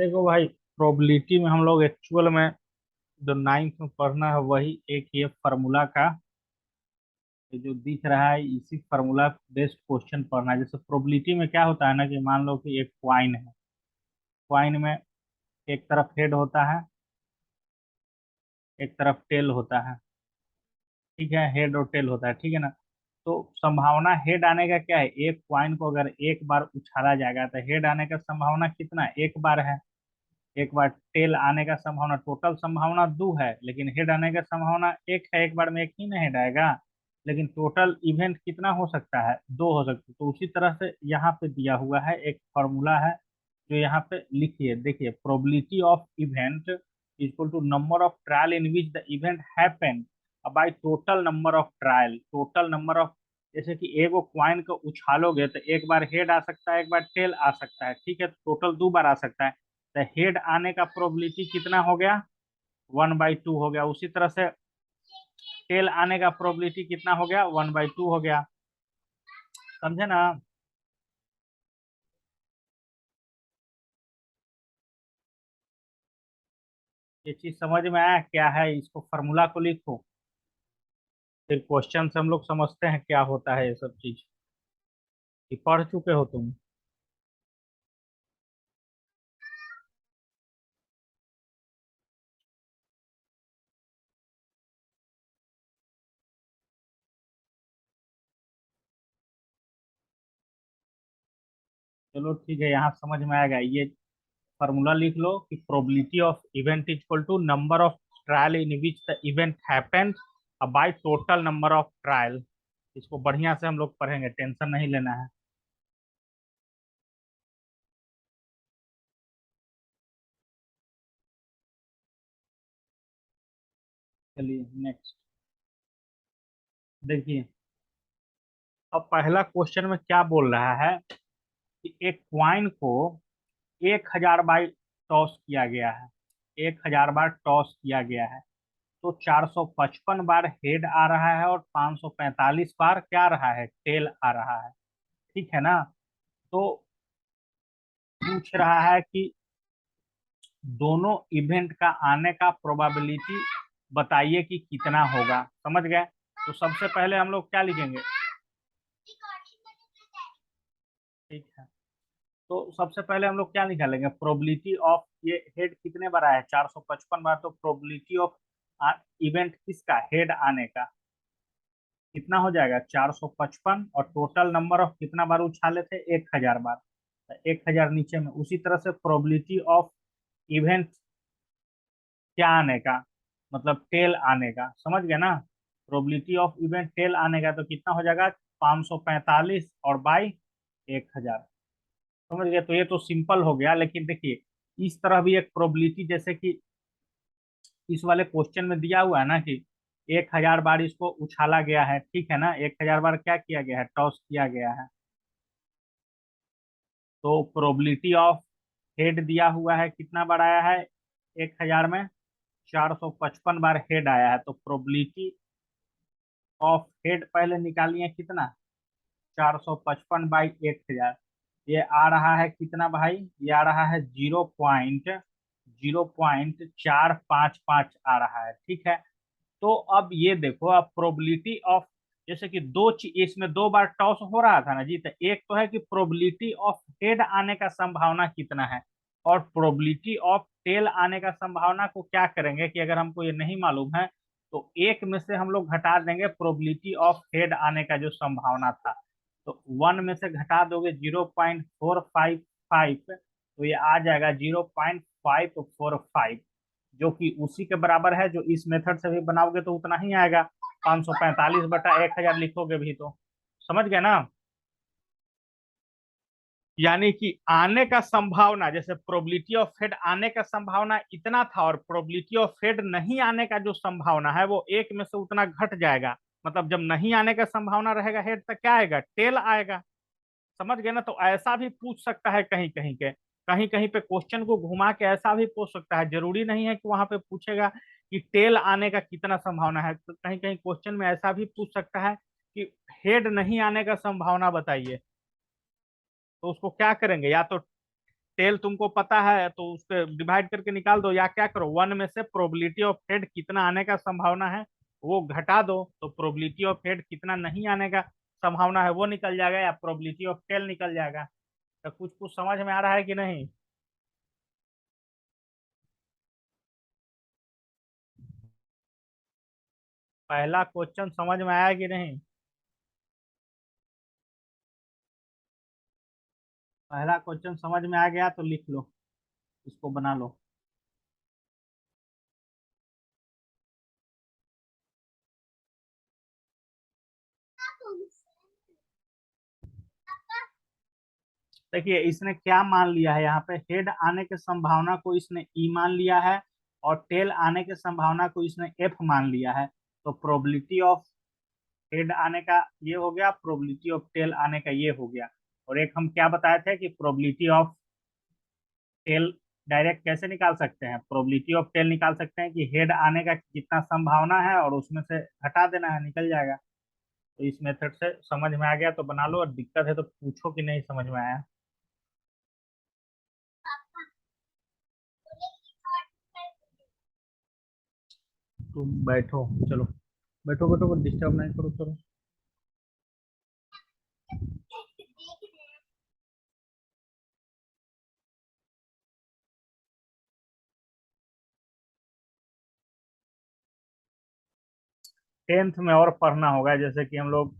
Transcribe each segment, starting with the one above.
देखो भाई, प्रोबेबिलिटी में हम लोग एक्चुअल में जो नाइन्थ में पढ़ना है वही एक ये फार्मूला का, ये जो दिख रहा है इसी फार्मूला बेस्ड क्वेश्चन पढ़ना है। जैसे प्रोबेबिलिटी में क्या होता है ना, कि मान लो कि एक क्वाइन है। क्वाइन में एक तरफ हेड होता है, एक तरफ टेल होता है। ठीक है, हेड और टेल होता है, ठीक है ना। तो संभावना हेड आने का क्या है, एक क्वाइन को अगर एक बार उछाला जाएगा तो हेड आने का संभावना कितना है? एक बार है। एक बार टेल आने का संभावना, टोटल संभावना दो है, लेकिन हेड आने का संभावना एक है। एक बार में एक ही ना हेड आएगा, लेकिन टोटल इवेंट कितना हो सकता है? दो हो सकते। तो उसी तरह से यहाँ पे दिया हुआ है एक फॉर्मूला है, जो यहाँ पे लिखिए। देखिए, probability of event equal to number of trial in which the event happen by total number of trial. Total number of, जैसे कि एगो क्वाइन को उछालोगे तो एक बार हेड आ सकता है, एक बार टेल आ सकता है, ठीक है। तो टोटल दो बार आ सकता है। तो हेड आने का प्रोबेबिलिटी कितना हो गया? 1/2 हो गया। उसी तरह से टेल आने का प्रोबेबिलिटी कितना हो गया? 1/2 हो गया। समझे ना? ये चीज समझ में आया क्या है? इसको फार्मूला को लिखो, फिर क्वेश्चन से हम लोग समझते हैं क्या होता है ये सब चीज। ये पढ़ चुके हो तुम? चलो ठीक है, यहाँ समझ में आएगा। ये फार्मूला लिख लो कि probability of event equal to number of trial in which the event happened by total number of trial. इसको बढ़िया से हम लोग पढ़ेंगे, टेंशन नहीं लेना है। चलिए नेक्स्ट देखिए। अब पहला क्वेश्चन में क्या बोल रहा है कि एक क्वाइन को 1,000 बार टॉस किया गया है। 1,000 बार टॉस किया गया है, तो 455 बार हेड आ रहा है और 545 बार क्या आ रहा है? टेल आ रहा है, ठीक है ना। तो पूछ रहा है कि दोनों इवेंट का आने का प्रोबेबिलिटी बताइए कि कितना होगा। समझ गए? तो सबसे पहले हम लोग क्या लिखेंगे? ठीक है, तो सबसे पहले हम लोग क्या निकालेंगे? प्रोबेबिलिटी ऑफ, ये हेड कितने बार आया है? 455 बार। तो प्रोबेबिलिटी ऑफ इवेंट किसका? हेड आने का कितना हो जाएगा? 455। और टोटल नंबर ऑफ कितना बार उछाले थे? 1,000 बार। तो 1,000 नीचे में। उसी तरह से प्रोबेबिलिटी ऑफ इवेंट क्या आने का, मतलब टेल आने का। समझ गए ना? प्रोबेबिलिटी ऑफ इवेंट टेल आने का तो कितना हो जाएगा? 545 और बाई 1,000। समझ गए? तो ये तो सिंपल हो गया। लेकिन देखिए, इस तरह भी एक प्रोबेबिलिटी, जैसे कि इस वाले क्वेश्चन में दिया हुआ है ना कि 1,000 बार इसको उछाला गया है, ठीक है ना। 1,000 बार क्या किया गया है? टॉस किया गया है। तो प्रोबेबिलिटी ऑफ हेड दिया हुआ है, कितना बार आया है 1,000 में? 455 बार हेड आया है। तो प्रोबेबिलिटी ऑफ हेड पहले निकालिए कितना? 455/1,000। ये आ रहा है कितना भाई? ये आ रहा है 0.0455 आ रहा है, ठीक है। तो अब ये देखो, अब प्रोबेबिलिटी ऑफ, जैसे कि दो चीज इसमें दो बार टॉस हो रहा था ना जी। तो एक तो है कि प्रोबेबिलिटी ऑफ हेड आने का संभावना कितना है, और प्रोबेबिलिटी ऑफ टेल आने का संभावना को क्या करेंगे कि अगर हमको ये नहीं मालूम है तो एक में से हम लोग घटा देंगे प्रोबेबिलिटी ऑफ हेड आने का जो संभावना था। तो 1 में से घटा दोगे 0.455, तो ये आ जाएगा 0.545, जो कि उसी के बराबर है जो इस मेथड से भी बनाओगे तो उतना ही आएगा। 545/1,000 लिखोगे भी तो। समझ गए ना? यानी कि आने का संभावना, जैसे प्रोबेबिलिटी ऑफ हेड आने का संभावना इतना था, और प्रोबेबिलिटी ऑफ हेड नहीं आने का जो संभावना है वो एक में से उतना घट जाएगा। मतलब जब नहीं आने का संभावना रहेगा हेड, तक क्या आएगा? टेल आएगा। समझ गए ना? तो ऐसा भी पूछ सकता है कहीं कहीं के, कहीं कहीं पे क्वेश्चन को घुमा के ऐसा भी पूछ सकता है। जरूरी नहीं है कि वहां पे पूछेगा कि टेल आने का कितना संभावना है। तो कहीं कहीं क्वेश्चन में ऐसा भी पूछ सकता है कि हेड नहीं आने का संभावना बताइए। तो उसको क्या करेंगे? या तो टेल तुमको पता है तो उसके डिवाइड करके निकाल दो, या क्या करो, वन में से प्रोबेबिलिटी ऑफ हेड कितना आने का संभावना है वो घटा दो, तो प्रोबेबिलिटी ऑफ हेड कितना नहीं आने का संभावना है वो निकल जाएगा, या प्रोबेबिलिटी ऑफ टेल निकल जाएगा। तो कुछ कुछ समझ में आ रहा है कि नहीं? पहला क्वेश्चन समझ में आया कि नहीं? पहला क्वेश्चन समझ में आ गया तो लिख लो, इसको बना लो। देखिए इसने क्या मान लिया है, यहाँ पे हेड आने की संभावना को इसने ई मान लिया है, और टेल आने की संभावना को इसने एफ मान लिया है। तो प्रोबेबिलिटी ऑफ हेड आने का ये हो गया, प्रोबेबिलिटी ऑफ टेल आने का ये हो गया। और एक हम क्या बताए थे कि प्रोबेबिलिटी ऑफ टेल डायरेक्ट कैसे निकाल सकते हैं, प्रोबेबिलिटी ऑफ टेल निकाल सकते हैं कि हेड आने का कितना संभावना है और उसमें से घटा देना है, निकल जाएगा। तो इस मेथड से समझ में आ गया तो बना लो, और दिक्कत है तो पूछो कि नहीं समझ में आया। तुम बैठो, चलो बैठो बैठो, डिस्टर्ब नहीं करो, चलो। 10th में और पढ़ना होगा, जैसे कि हम लोग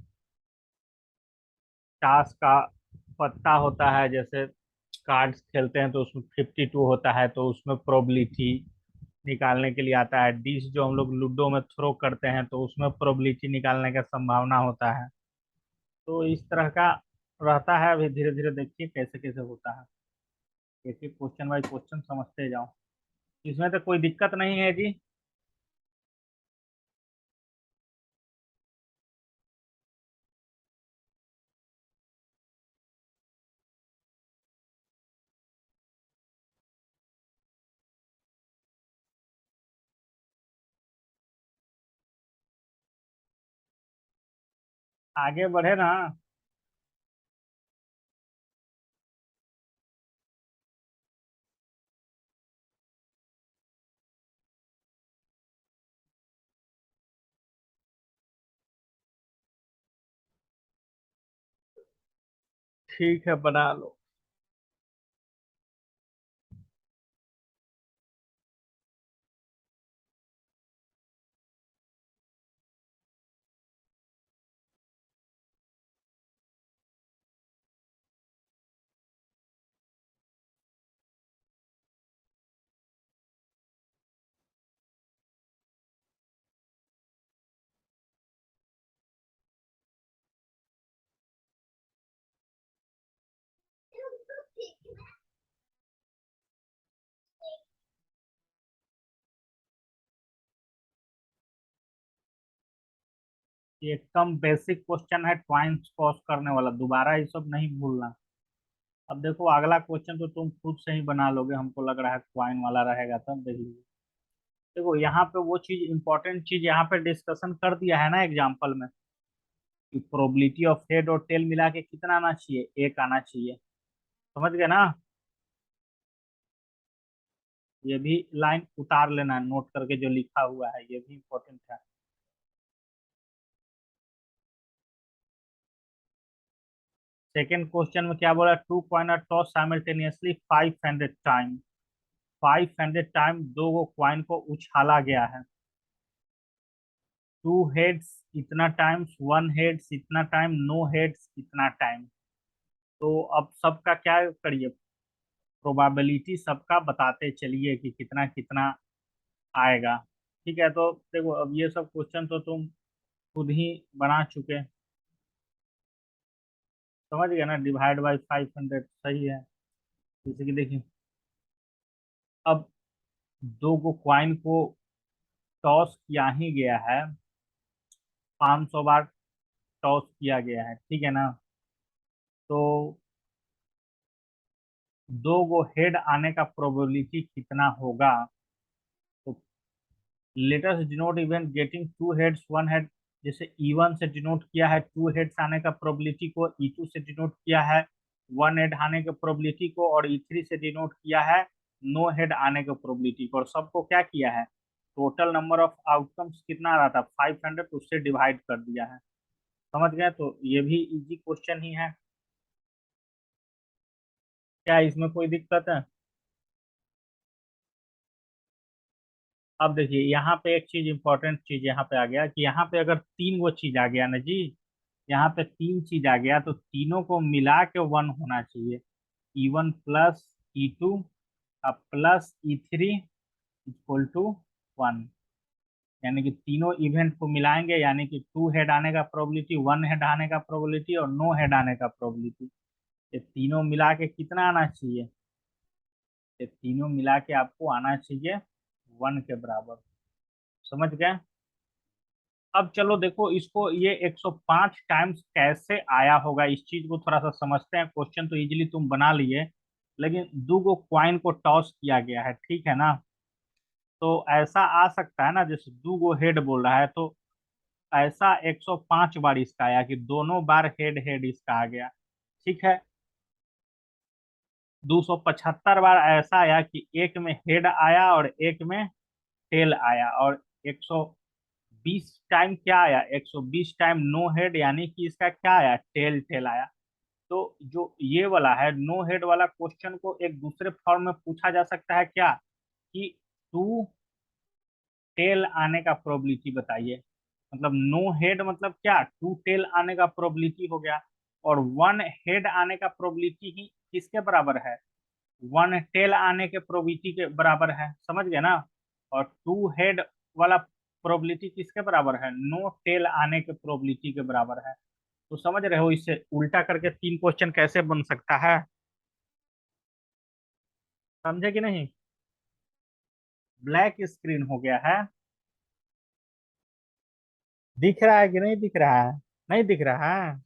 ताश का पत्ता होता है, जैसे कार्ड्स खेलते हैं तो उसमें 52 होता है, तो उसमें प्रोबेबिलिटी निकालने के लिए आता है। डिश जो हम लोग लूडो में थ्रो करते हैं तो उसमें प्रोबेबिलिटी निकालने का संभावना होता है। तो इस तरह का रहता है, अभी धीरे धीरे देखिए कैसे कैसे होता है, एक एक क्वेश्चन बाय क्वेश्चन समझते जाओ। इसमें तो कोई दिक्कत नहीं है जी। आगे बढ़े ना। ठीक है बना लो। ये एकदम बेसिक क्वेश्चन है, ट्वाइंस क्रॉस करने वाला, दोबारा ये सब नहीं भूलना। अब देखो अगला क्वेश्चन तो तुम खुद से ही बना लोगे, हमको लग रहा है क्वाइन वाला रहेगा, तब देख लीजिए। देखो यहाँ पे वो चीज, इंपॉर्टेंट चीज यहाँ पे डिस्कशन कर दिया है ना एग्जाम्पल में, कि प्रोबेबिलिटी ऑफ हेड और टेल मिला के कितना आना चाहिए, एक आना चाहिए। समझ गए ना? ये भी लाइन उतार लेना है नोट करके, जो लिखा हुआ है ये भी इम्पोर्टेंट है। सेकेंड क्वेश्चन में क्या बोला, two coin are toss simultaneously 500 time. 500 time दो गो क्वाइन को उछाला गया है। टू हेड्स इतना टाइम्स, वन हेड्स इतना टाइम, नो हेड्स इतना टाइम। तो अब सबका क्या करिए, प्रोबेबिलिटी सबका बताते चलिए कि कितना कितना आएगा। ठीक है, तो देखो अब ये सब क्वेश्चन तो तुम खुद ही बना चुके, समझ गए ना, डिवाइड बाई 500 सही है। जैसे कि देखिए, अब दो गो क्वाइन को टॉस किया ही गया है, 500 बार टॉस किया गया है, ठीक है ना। तो दो गो हेड आने का प्रोबेबिलिटी कितना होगा? तो let us denote event getting two heads one head. जैसे E1 से डिनोट किया है टू हेड्स आने का प्रोबेबिलिटी को, E2 से डिनोट किया है वन हेड आने के प्रोबेबिलिटी को, और E3 से डिनोट किया है नो हेड आने के प्रोबेबिलिटी को, और सबको क्या किया है, टोटल नंबर ऑफ आउटकम्स कितना आ रहा था 500, उससे डिवाइड कर दिया है। समझ गए? तो ये भी इजी क्वेश्चन ही है। क्या इसमें कोई दिक्कत है? अब देखिए यहाँ पे एक चीज, इंपॉर्टेंट चीज यहाँ पे आ गया कि यहाँ पे अगर तीन वो चीज आ गया ना जी, यहाँ पे तीन चीज आ गया तो तीनों को मिला के वन होना चाहिए। E1 plus E2 plus E3 equal to one. यानी कि तीनों इवेंट को मिलाएंगे, यानी कि टू हेड आने का प्रोबेबिलिटी, वन हेड आने का प्रोबेबिलिटी, और नो हेड आने का प्रोबेबिलिटी। ये तीनों मिला के कितना आना चाहिए? ये तीनों मिला के आपको आना चाहिए वन के बराबर। समझ गए? अब चलो देखो इसको, ये 105 टाइम्स कैसे आया होगा, इस चीज को थोड़ा सा समझते हैं। क्वेश्चन तो इजीली तुम बना लिए, लेकिन दो गो क्वाइन को टॉस किया गया है, ठीक है ना? तो ऐसा आ सकता है ना, जैसे दो गो हेड बोल रहा है, तो ऐसा 105 बार इसका आया कि दोनों बार हेड हेड इसका आ गया। ठीक है। 275 बार ऐसा आया कि एक में हेड आया और एक में टेल आया, और 120 टाइम क्या आया, 120 टाइम नो हेड, यानी कि इसका क्या आया, टेल टेल आया। तो जो ये वाला है नो हेड वाला क्वेश्चन को एक दूसरे फॉर्म में पूछा जा सकता है क्या, कि टू टेल आने का प्रोबेबिलिटी बताइए। मतलब नो हेड मतलब क्या, टू टेल आने का प्रोबेबिलिटी हो गया, और वन हेड आने का प्रोबेबिलिटी ही किसके बराबर है, वन टेल आने के प्रोबेबिलिटी के बराबर है। समझ गए ना? और टू हेड वाला प्रोबेबिलिटी किसके बराबर है, नो टेल आने के प्रोबेबिलिटी के बराबर है। तो समझ रहे हो इससे उल्टा करके तीन क्वेश्चन कैसे बन सकता है? समझे कि नहीं? ब्लैक स्क्रीन हो गया है। दिख रहा है कि नहीं दिख रहा है? नहीं दिख रहा है?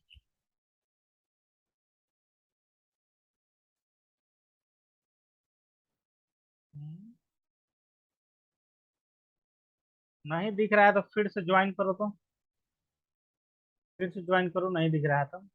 नहीं दिख रहा है तो फिर से ज्वाइन करो, तो फिर से ज्वाइन करो, नहीं दिख रहा है तो।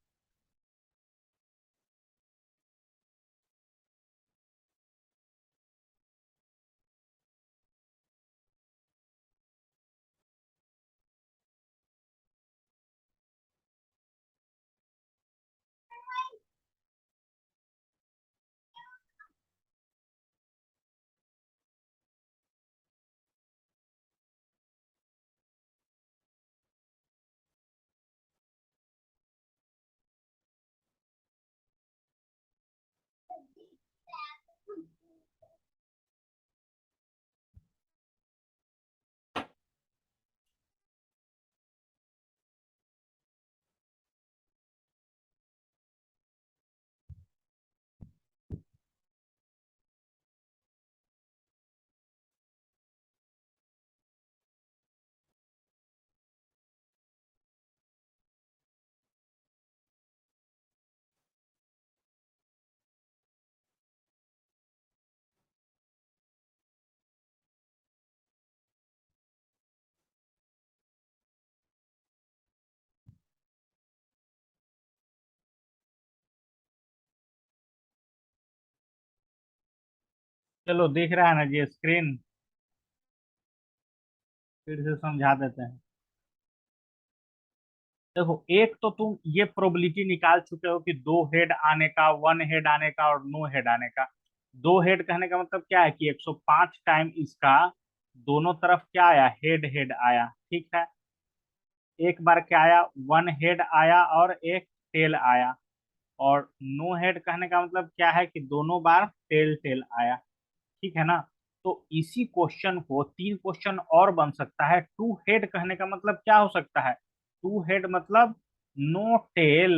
चलो दिख रहा है ना जी स्क्रीन? फिर से समझा देते हैं। देखो एक तो तुम ये प्रोबेबिलिटी निकाल चुके हो कि दो हेड आने का, वन हेड आने का, और नो हेड आने का। दो हेड कहने का मतलब क्या है कि 105 टाइम इसका दोनों तरफ क्या आया, हेड हेड आया। ठीक है। एक बार क्या आया, वन हेड आया और एक टेल आया। और नो हेड कहने का मतलब क्या है कि दोनों बार टेल टेल आया। ठीक है ना? तो इसी क्वेश्चन को तीन क्वेश्चन और बन सकता है। टू हेड कहने का मतलब क्या हो सकता है, टू हेड मतलब नो टेल।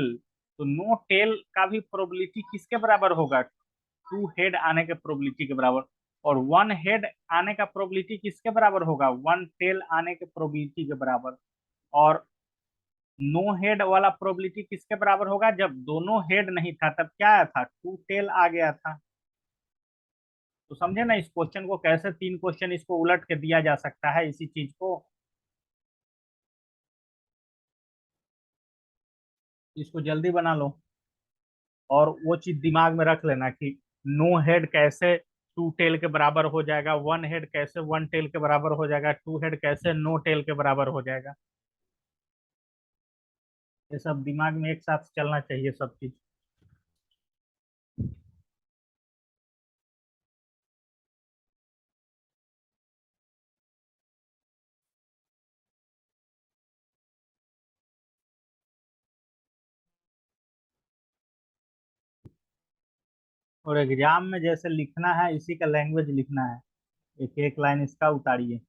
तो नो टेल का भी प्रोबेबिलिटी किसके बराबर होगा, टू हेड आने के प्रोबेबिलिटी के बराबर। और वन हेड आने का प्रोबेबिलिटी किसके बराबर होगा, वन टेल आने के प्रोबेबिलिटी के बराबर। और नो हेड वाला प्रोबेबिलिटी किसके बराबर होगा, जब दोनों हेड नहीं था तब क्या आया था, टू टेल आ गया था। तो समझे ना इस क्वेश्चन को, कैसे तीन क्वेश्चन इसको उलट के दिया जा सकता है इसी चीज को। इसको जल्दी बना लो। और वो चीज दिमाग में रख लेना कि नो हेड कैसे टू टेल के बराबर हो जाएगा, वन हेड कैसे वन टेल के बराबर हो जाएगा, टू हेड कैसे नो टेल के बराबर हो जाएगा। ये सब दिमाग में एक साथ चलना चाहिए सब चीज। और एग्जाम में जैसे लिखना है इसी का लैंग्वेज लिखना है, एक एक लाइन इसका उतारिए।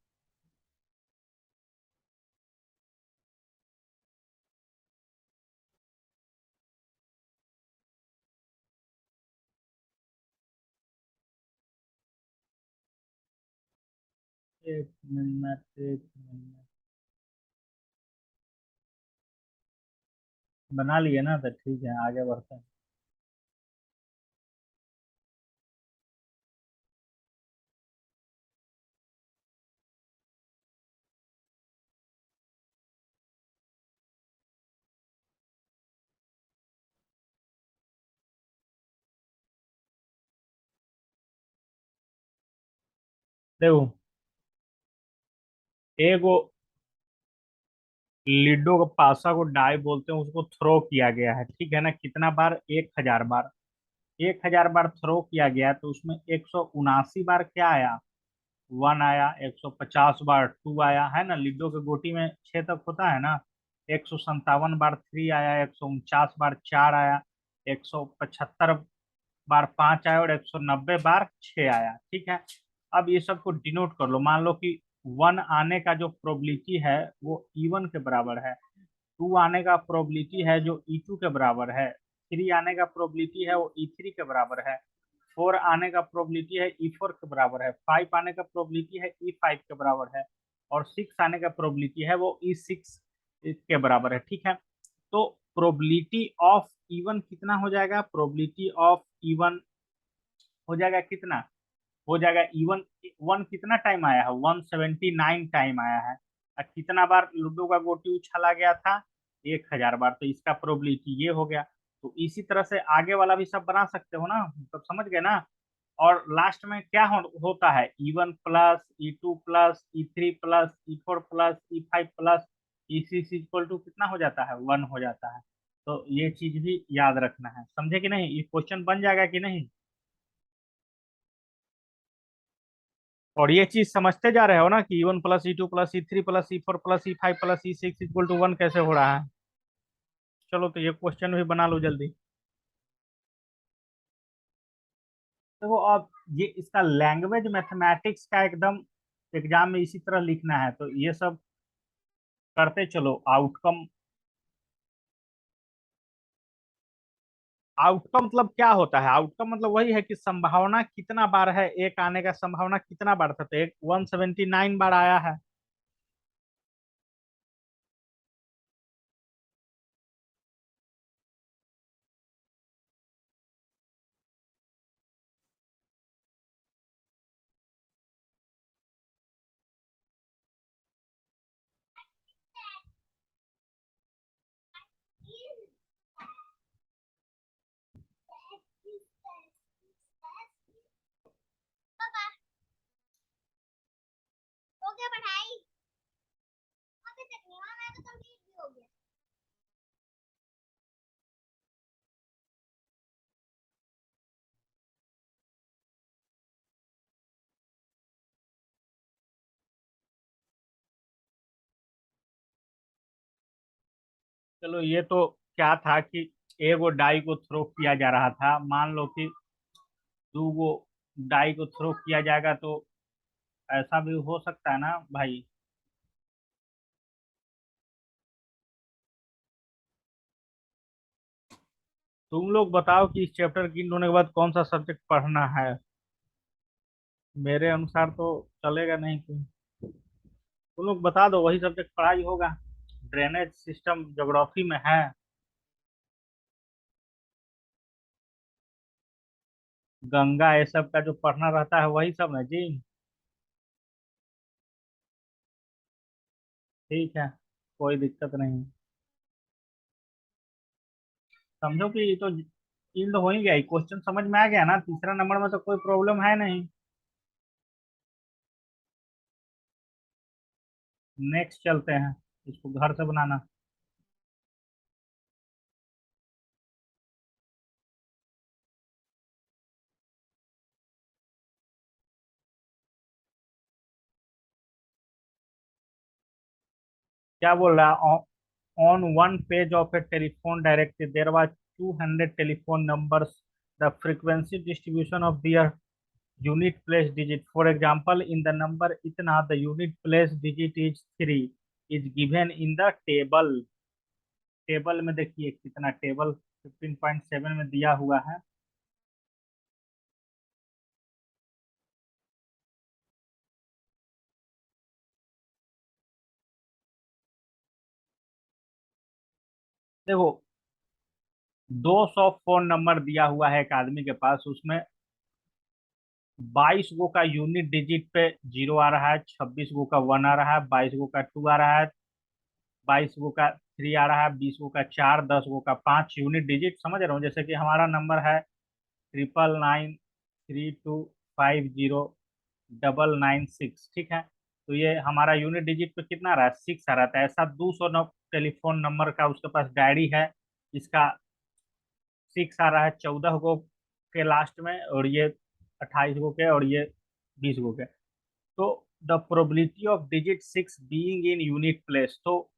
एक मिनट एक मिनट। बना लिए ना, तो ठीक है आगे बढ़ते हैं। देखो, एगो लिडो को पासा को डाई बोलते हैं, उसको थ्रो किया गया है, ठीक है ना, कितना बार? 1000 बार। 1000 बार थ्रो किया गया, तो उसमें 179 बार क्या आया? वन आया। 150 बार टू आया, है ना, लिडो के गोटी में 6 तक होता है ना। 157 बार थ्री आया, 149 बार चार आया, 175 बार पांच आया, और 190 बार छह आया, ठीक है। अब ये सबको डिनोट कर लो। मान लो कि वन आने का जो प्रोबेबिलिटी है वो E1 के बराबर है, टू आने का प्रोबेबिलिटी है जो E2 के बराबर है, थ्री आने का प्रोबेबिलिटी है वो E3 के बराबर है, फोर आने का प्रोबेबिलिटी है E4 के बराबर है, फाइव आने का प्रोबेबिलिटी है E5 के बराबर है, और सिक्स आने का प्रोबेबिलिटी है वो E6 के बराबर है, ठीक है। तो प्रोबेबिलिटी ऑफ E1 कितना हो जाएगा? प्रोबेबिलिटी ऑफ E1 हो जाएगा कितना? हो जाएगा E1, वन कितना टाइम आया है? 179 टाइम आया है। और कितना बार लूडो का गोटी उछाला गया था? 1000 बार। तो इसका प्रोबेबिलिटी ये हो गया। तो इसी तरह से आगे वाला भी सब बना सकते हो ना, तो समझ गए ना। और लास्ट में क्या होता है? E1 plus E2 plus E3 plus E4 plus E5 plus E6 equal to कितना हो जाता है? 1 हो जाता है। तो ये चीज भी याद रखना है, समझे कि नहीं? ये क्वेश्चन बन जाएगा कि नहीं? और ये चीज समझते जा रहे हो ना कि E1 plus E2 plus E3 plus E4 plus E6 equal to 1 कैसे हो रहा है। चलो, तो ये क्वेश्चन भी बना लो जल्दी। देखो, अब ये इसका लैंग्वेज मैथमेटिक्स का एकदम एग्जाम में इसी तरह लिखना है, तो ये सब करते चलो। आउटकम, आउटकम मतलब क्या होता है? आउटकम मतलब वही है कि संभावना कितना बार है, एक आने का संभावना कितना बार था, तो एक 179 बार आया है। हो गया पढ़ाई। अभी तक नहीं हुआ, मैं तो कंप्लीट भी हो गया। चलो, ये तो क्या था कि एगो डाई को थ्रो किया जा रहा था, मान लो कि दो गो डाई को थ्रो किया जाएगा, तो ऐसा भी हो सकता है ना भाई। तुम लोग बताओ कि इस चैप्टर की होने के बाद कौन सा सब्जेक्ट पढ़ना है। मेरे अनुसार तो चलेगा नहीं। तुम लोग बता दो, वही सब्जेक्ट पढ़ाई होगा। ड्रेनेज सिस्टम ज्योग्राफी में है। गंगा ये सब का जो पढ़ना रहता है वही सब है जी। ठीक है, कोई दिक्कत नहीं। समझो कि ये तो फील्ड हो ही गया, क्वेश्चन समझ में आ गया ना, तीसरा नंबर में तो कोई प्रॉब्लम है नहीं। नेक्स्ट चलते हैं, इसको घर से बनाना। क्या बोल रहा है? On one page of a telephone directory there was 200 telephone numbers, the frequency distribution of their unit place digit, for example in the number इतना the unit place digit is 3 is given in the table। Table में देखिए कितना, table 15.7 में दिया हुआ है। देखो 200 phone number दिया हुआ है एक आदमी के पास, उसमें 22 गो का यूनिट डिजिट पे जीरो आ रहा है, 26 गो का वन आ रहा है, 22 गो का टू आ रहा है, 22 गो का थ्री आ रहा है, 20 गो का चार, 10 गो का पांच यूनिट डिजिट। समझ रहे हो? जैसे कि हमारा नंबर है 9993250 ठीक है। तो ये हमारा यूनिट डिजिट पे कितना आ रहा है, सिक्स आ रहा था। ऐसा 200 टेलीफोन नंबर का उसके पास डायरी है, इसका सिक्स आ रहा है 14 गो के लास्ट में, और ये 28 गो के, और ये 20 गो के। तो the probability of digit six being in unit place, तो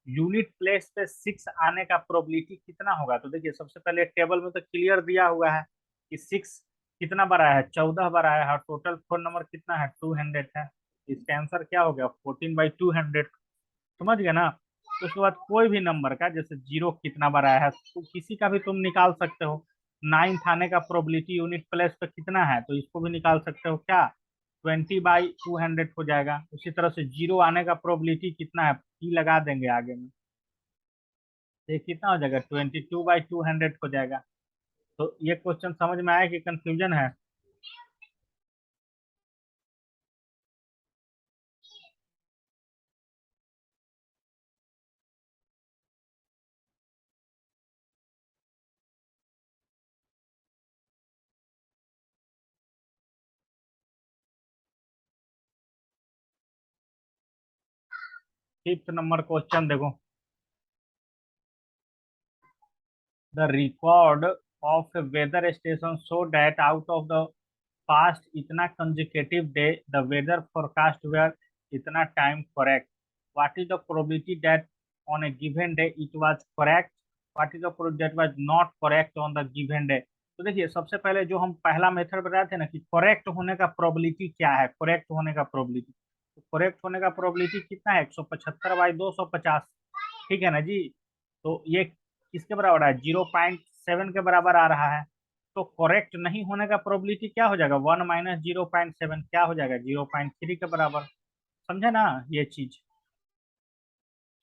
यूनिट प्लेस पे सिक्स आने का प्रोबेबिलिटी कितना होगा? तो देखिए सबसे पहले टेबल में तो क्लियर दिया हुआ है कि सिक्स कितना बड़ा है, 14 बड़ा है, और टोटल फोन नंबर कितना है, 200 है। इसका आंसर क्या हो गया, 14/200। समझ गए ना? तो उसके बाद कोई भी नंबर का, जैसे जीरो कितना बड़ा है तो किसी का भी तुम निकाल सकते हो। नाइन्थ आने का प्रोबेबिलिटी यूनिट प्लेस पे कितना है, तो इसको भी निकाल सकते हो। क्या 20/200 हो जाएगा। उसी तरह से जीरो आने का प्रोबेबिलिटी कितना है, पी लगा देंगे आगे में, तो ये कितना हो जाएगा, 22/200 हो जाएगा। तो ये क्वेश्चन समझ में आया कि कंफ्यूजन है? फिफ्थ नंबर क्वेश्चन देखो, the record of weather station show that out of the past इतना consecutive day the weather forecast were इतना time correct, what is the probability that on a given day it was correct, what is the probability that was not correct on the given day. तो देखिए सबसे पहले जो हम पहला method बताए थे ना कि करेक्ट होने का प्रोबेबिलिटी क्या है, करेक्ट होने का प्रोबेबिलिटी, तो करेक्ट होने का प्रोबेबिलिटी कितना है, 175/250। ठीक है ना जी? तो ये किसके बराबर है, 0.7 के बराबर आ रहा है। तो करेक्ट नहीं होने का प्रोबेबिलिटी क्या हो जाएगा, 1 - 0.7 क्या हो जाएगा, 0.3 के बराबर। समझे ना ये चीज?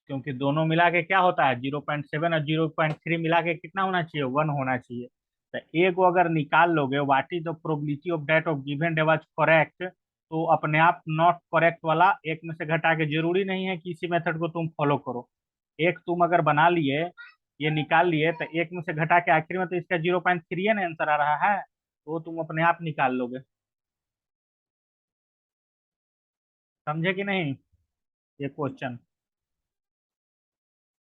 क्योंकि दोनों मिला के क्या होता है, 0.7 और 0.3 मिला के कितना होना चाहिए, वन होना चाहिए। तो एक को अगर निकाल लोगे, what is the probability of date of given day was correct, तो अपने आप नॉट करेक्ट वाला एक में से घटा के, जरूरी नहीं है कि इसी मेथड को तुम फॉलो करो। एक तुम अगर बना लिए, ये निकाल लिए, तो एक में से घटा के आखिर में तो इसका 0.3 ना आंसर आ रहा है, तो वो तुम अपने आप निकाल लोगे। समझे कि नहीं ये क्वेश्चन?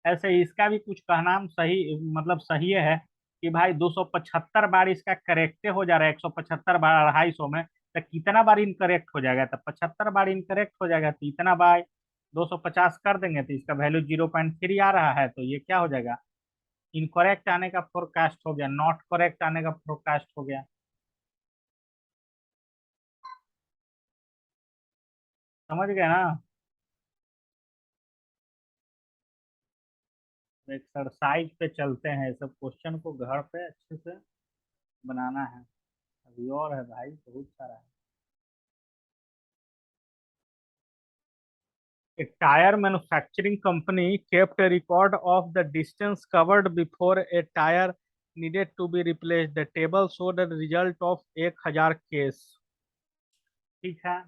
ऐसे ही इसका भी कुछ कहना हम सही, मतलब सही है कि भाई 275 बार इसका करेक्ट हो जा रहा है, 175 बार 250 में, तो कितना बार इनकरेक्ट हो जाएगा, तो 75 बार इनकरेक्ट हो जाएगा, तो इतना बार 250 कर देंगे तो इसका वैल्यू 0.3 आ रहा है, तो ये क्या हो जाएगा, इनकरेक्ट आने का फोरकास्ट हो गया, नॉट करेक्ट आने का फोरकास्ट हो गया। समझ गए ना? एक्सरसाइज पे चलते हैं, सब क्वेश्चन को घर पे अच्छे से बनाना है। अभी और है भाई, बहुत सारा है। A tire manufacturing company kept a record of the distance covered before a tire needed to be replaced. The table showed the result of 1000 case. ठीक है,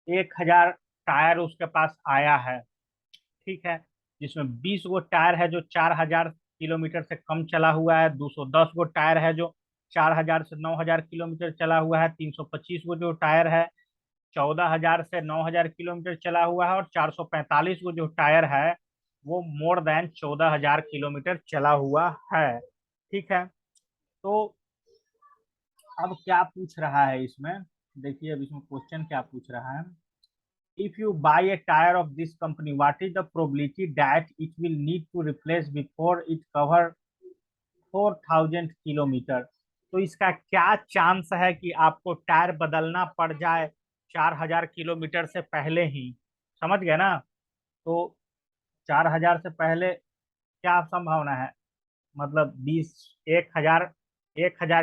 1000 टायर उसके पास आया है। ठीक है, जिसमें 20 गो टायर है जो 4000 किलोमीटर से कम चला हुआ है, 210 गो टायर है जो 4000 से 9000 किलोमीटर चला हुआ है, 325 गो जो टायर है 14000 से 9000 किलोमीटर चला हुआ है, और 445 गो जो टायर है वो मोर देन 14000 किलोमीटर चला हुआ है। ठीक है। तो अब क्या पूछ रहा है इसमें, देखिए अब इसमें क्वेश्चन क्या पूछ रहा है। If you buy a tire of this company, what is the probability that it will need to replace before it cover 4000 kilometre? तो इसका क्या चांस है कि आपको टायर बदलना पड़ जाए 4000 किलोमीटर से पहले ही? समझ गए ना? तो 4000 से पहले क्या संभावना है? मतलब 1,000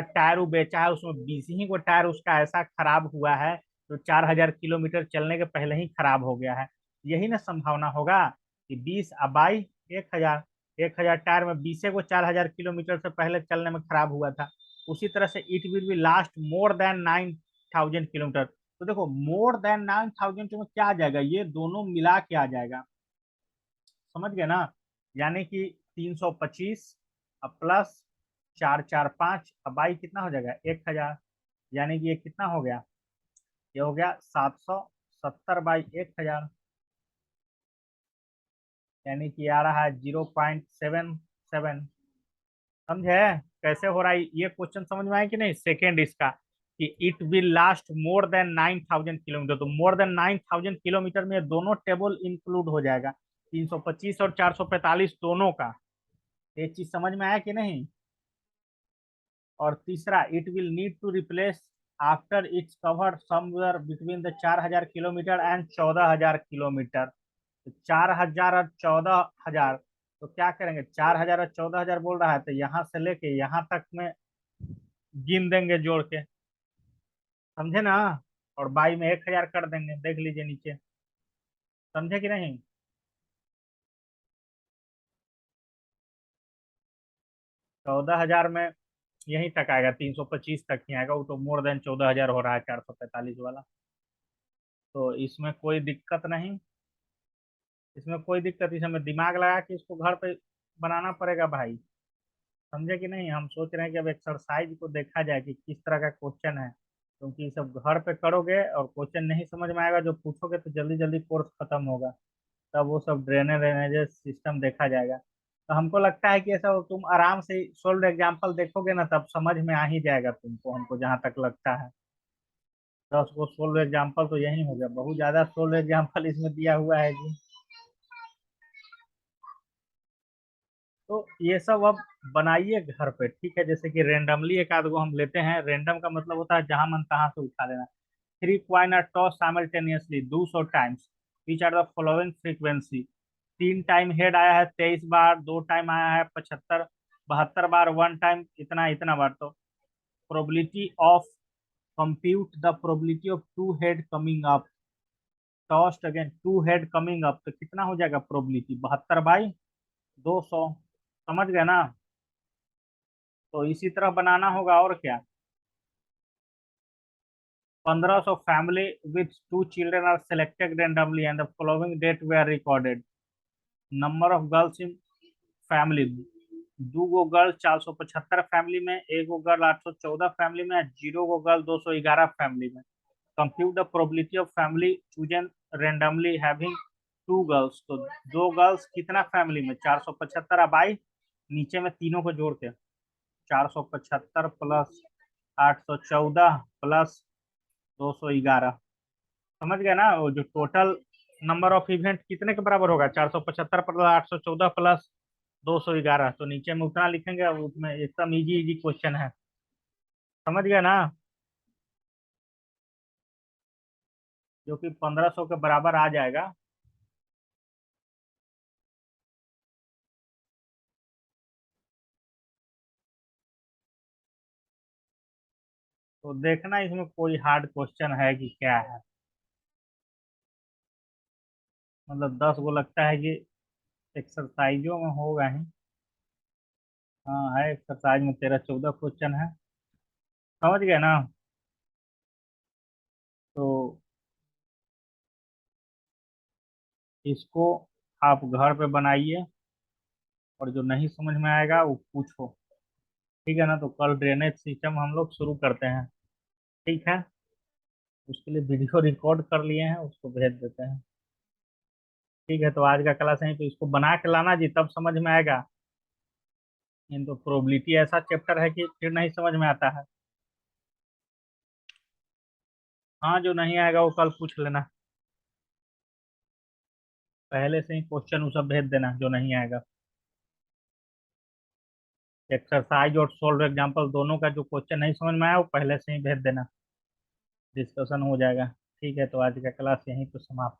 टायर वो बेचा है, उसमें 20 ही को टायर उसका ऐसा खराब हुआ है तो 4000 किलोमीटर चलने के पहले ही खराब हो गया है। यही ना संभावना होगा कि 20 बाई 1,000, 1,000 टायर में 20 को 4000 किलोमीटर से पहले चलने में खराब हुआ था। उसी तरह से it will be last more than 9,000 kilometre. तो देखो मोर देन 9,000 में क्या आ जाएगा, ये दोनों मिला के आ जाएगा। समझ गए ना? यानी कि 325 प्लस 445 बाई कितना हो जाएगा 1,000, यानी कि ये कितना हो गया, ये हो गया 770/1000, यानी कि आ रहा है 0.77। समझे कैसे हो रहा है ये क्वेश्चन? समझ में आया कि नहीं? सेकेंड इसका कि it will last more than 9,000 kilometre, तो मोर देन 9,000 किलोमीटर में ये दोनों टेबल इंक्लूड हो जाएगा, 325 और 445 दोनों का। ये चीज समझ में आया कि नहीं? और तीसरा, it will need to replace after its cover somewhere between the 4000 kilometre and 14000 kilometre. तो 4000 और 14000, तो क्या करेंगे, 4000 और 14000 बोल रहा है तो यहाँ से लेके यहाँ तक में गिन देंगे जोड़ के। समझे ना? और बाई में 1000 कर देंगे, देख लीजिए नीचे। समझे कि नहीं? 14000 में यहीं तक आएगा, 325 तक ही आएगा, वो तो मोर देन 14000 हो रहा है 445 वाला। तो इसमें कोई दिक्कत नहीं, इसमें कोई दिक्कत, इसमें दिमाग लगा के इसको घर पे बनाना पड़ेगा भाई। समझे कि नहीं? हम सोच रहे हैं कि अब एक्सरसाइज को देखा जाए कि किस तरह का क्वेश्चन है, क्योंकि ये सब घर पे करोगे और क्वेश्चन नहीं समझ में आएगा जो पूछोगे तो जल्दी जल्दी कोर्स खत्म होगा। तब वो सब ड्रेनेज वेनेज सिस्टम देखा जाएगा। तो हमको लगता है कि ऐसा तुम आराम से सोल्व एग्जाम्पल देखोगे ना तब समझ में आ ही जाएगा तुमको, हमको जहाँ तक लगता है। 10 गो सोल्व एग्जाम्पल तो यही हो गया, बहुत ज्यादा सोल्व एग्जाम्पल इसमें दिया हुआ है जी। तो ये सब अब बनाइए घर पे, ठीक है? जैसे कि रेंडमली एक आध गो हम लेते हैं, रेंडम का मतलब होता है जहां मन तहां से उठा लेना। 3 coin are toss simultaneously do so times, which are the following frequency? 3 time head आया है 23 बार, 2 टाइम आया है 75, 72 बार, 1 टाइम इतना इतना बार। तो probability of, compute the probability of two head coming up, tossed again two head coming up, तो कितना हो जाएगा प्रोबेबिलिटी? 72/200। समझ गए ना? तो इसी तरह बनाना होगा और क्या। 1500 family with 2 children are selected randomly and the following date were recorded. Number of girls in family, 2 go girl 475 family में, 1 गो गर्ल 814 फैमिली में, 0 गो गर्ल 211 फैमिली में। Compute the probability of family chosen randomly having 2 girls, तो 2 girls कितना family में 475 by नीचे में तीनों को जोड़ के 475 प्लस 814 प्लस 211। समझ गए ना? वो जो टोटल नंबर ऑफ इवेंट कितने के बराबर होगा, 475 प्लस 814 प्लस 211, तो नीचे में उतना लिखेंगे, उसमें एकदम इजी इजी क्वेश्चन है। समझ गए ना? जो कि 1500 के बराबर आ जाएगा। तो देखना इसमें कोई हार्ड क्वेश्चन है कि क्या है। मतलब 10 गो लगता है कि एक्सरसाइजों में होगा ही। हाँ है, एक्सरसाइज में 13-14 क्वेश्चन है। समझ गए ना? तो इसको आप घर पे बनाइए, और जो नहीं समझ में आएगा वो पूछो। ठीक है ना? तो कल ड्रेनेज सिस्टम हम लोग शुरू करते हैं। ठीक है? उसके लिए वीडियो रिकॉर्ड कर लिए हैं, उसको भेज देते हैं। ठीक है, तो आज का क्लास यहीं पे, इसको बना के लाना जी, तब समझ में आएगा। इन तो प्रोबेबिलिटी ऐसा चैप्टर है कि फिर नहीं समझ में आता है। हाँ, जो नहीं आएगा वो कल पूछ लेना, पहले से ही क्वेश्चन वो सब भेज देना जो नहीं आएगा। एक्सरसाइज और सोल्व एग्जाम्पल दोनों का जो क्वेश्चन नहीं समझ में आया वो पहले से ही भेज देना, डिस्कशन हो जाएगा। ठीक है, तो आज का क्लास यहीं पे समाप्त।